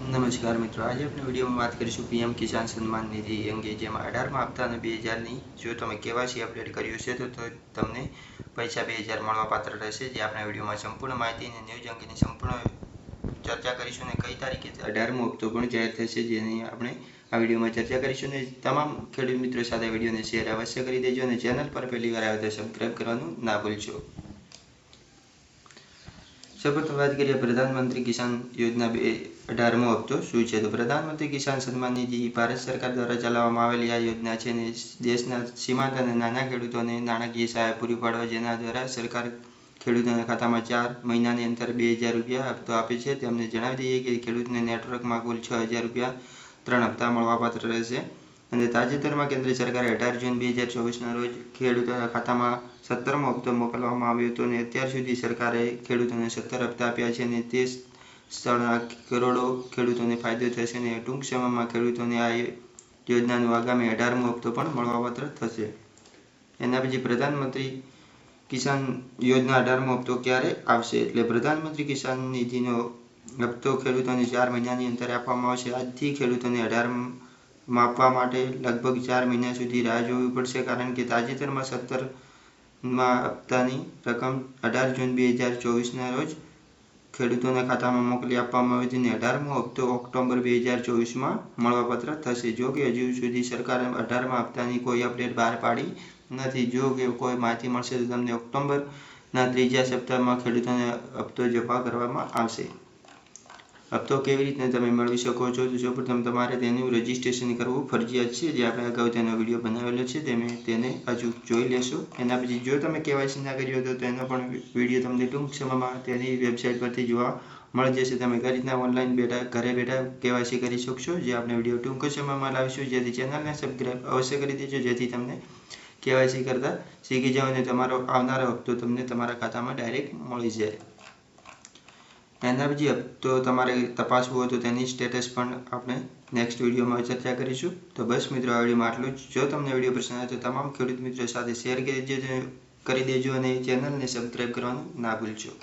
નમસ્કાર મિત્રો, આજે આપણે વિડીયોમાં વાત કરીશું પીએમ કિસાન સન્માન નિધિ અંગે, જેમાં 18મા હપ્તાના 2000ની જો તમે કેવાયસી અપડેટ કર્યું છે તો તમને પૈસા 2000 મળવાપાત્ર રહેશે. જે આપણે વિડીયોમાં સંપૂર્ણ માહિતી અને ન્યૂઝ અંગેની સંપૂર્ણ ચર્ચા કરીશું અને કઈ તારીખે 18મો હપ્તો પણ જાહેર થશે જેની આપણે આ વિડીયોમાં ચર્ચા કરીશું. અને તમામ ખેડૂત મિત્રો સાથે વિડીયોને શેર અવશ્ય કરી દેજો અને ચેનલ પર પહેલી વાર આવે તો સબસ્ક્રાઈબ કરવાનું ના ભૂલશો. સૌપ્રથમ વાત કરીએ પ્રધાનમંત્રી કિસાન યોજના 18મો હપ્તો શું છે. તો પ્રધાનમંત્રી કિસાન સન્માન નિધિ ભારત સરકાર દ્વારા ચલાવવામાં આવેલી આ યોજના છે અને દેશના સીમાંત અને નાના ખેડૂતોને નાણાકીય સહાય પૂરી પાડવા, જેના દ્વારા સરકાર ખેડૂતોના ખાતામાં 4 મહિનાની અંતર 2000 રૂપિયા હપ્તો આપે છે. તેમને જણાવી દઈએ કે ખેડૂતને નેટવર્કમાં કુલ 6000 રૂપિયા 3 હપ્તા મળવાપાત્ર રહેશે. અને તાજેતરમાં કેન્દ્ર સરકારે 18 જૂન 2024ના રોજ ખેડૂતોના ખાતામાં 17મો હપ્તો મોકલવામાં આવ્યો હતો અને અત્યાર સુધી સરકારે ખેડૂતોને 17 હપ્તા આપ્યા છે અને તે સ્થળના કરોડો ખેડૂતોને ફાયદો થશે અને ટૂંક સમયમાં ખેડૂતોને આ યોજનાનો આગામી 18મો હપ્તો પણ મળવાપાત્ર થશે. એના પછી પ્રધાનમંત્રી કિસાન યોજના 18મો હપ્તો ક્યારે આવશે. એટલે પ્રધાનમંત્રી કિસાન નિધિનો હપ્તો ખેડૂતોને 4 મહિનાની અંતરે આપવામાં આવશે. આજથી ખેડૂતોને 18માં આપવા માટે લગભગ 4 મહિના સુધી રાહ જોવી પડશે, કારણ કે તાજેતરમાં 17મા હપ્તાની રકમ 18 જૂન 2024ના રોજ ખેડૂતોના ખાતામાં મોકલી આપવામાં આવી હતી અને 18મો હપ્તો ઓક્ટોબર 2024માં મળવાપાત્ર થશે. જો કે હજુ સુધી સરકારે 18મા હપ્તાની કોઈ અપડેટ બહાર પાડી નથી. જો કે કોઈ માહિતી મળશે તો તમને ઓક્ટોબરના ત્રીજા સપ્તાહમાં ખેડૂતોને હપ્તો જમા કરવામાં આવશે. હપ્તો કેવી રીતે તમે મેળવી શકો છો. તો સૌપ્રથમ તમારે તેનું રજિસ્ટ્રેશન કરવું ફરજિયાત છે. જે આપણે અગાઉ તેનો વિડીયો બનાવેલો છે, તમે તેને હજુ જોઈ લેશો. એના પછી જો તમે કેવાયસી ના કર્યો હતો તો એનો પણ વિડીયો તમને ટૂંક સમયમાં તેની વેબસાઇટ પરથી જોવા મળી જશે. તમે કઈ રીતના ઓનલાઈન ઘરે બેઠા કેવાયસી કરી શકશો, જે આપણે વિડીયો ટૂંક સમયમાં લાવીશું. જેથી ચેનલને સબસ્ક્રાઈબ અવશ્ય કરી દેજો, જેથી તમને કેવાયસી કરતા શીખી જાઓ અને તમારો આવનારો હપ્તો તમને તમારા ખાતામાં ડાયરેક્ટ મળી જાય. એના પછી હપ્તો તમારે તપાસવું હોય તો તેની સ્ટેટસ પણ આપણે નેક્સ્ટ વિડીયોમાં ચર્ચા કરીશું. તો બસ મિત્રો, આ વિડીયોમાં આટલું જ. જો તમને વિડીયો પસંદ આવે તો તમામ ખેડૂત મિત્રો સાથે શેર કરી દેજો અને ચેનલને સબસ્ક્રાઈબ કરવાનું ના ભૂલશો.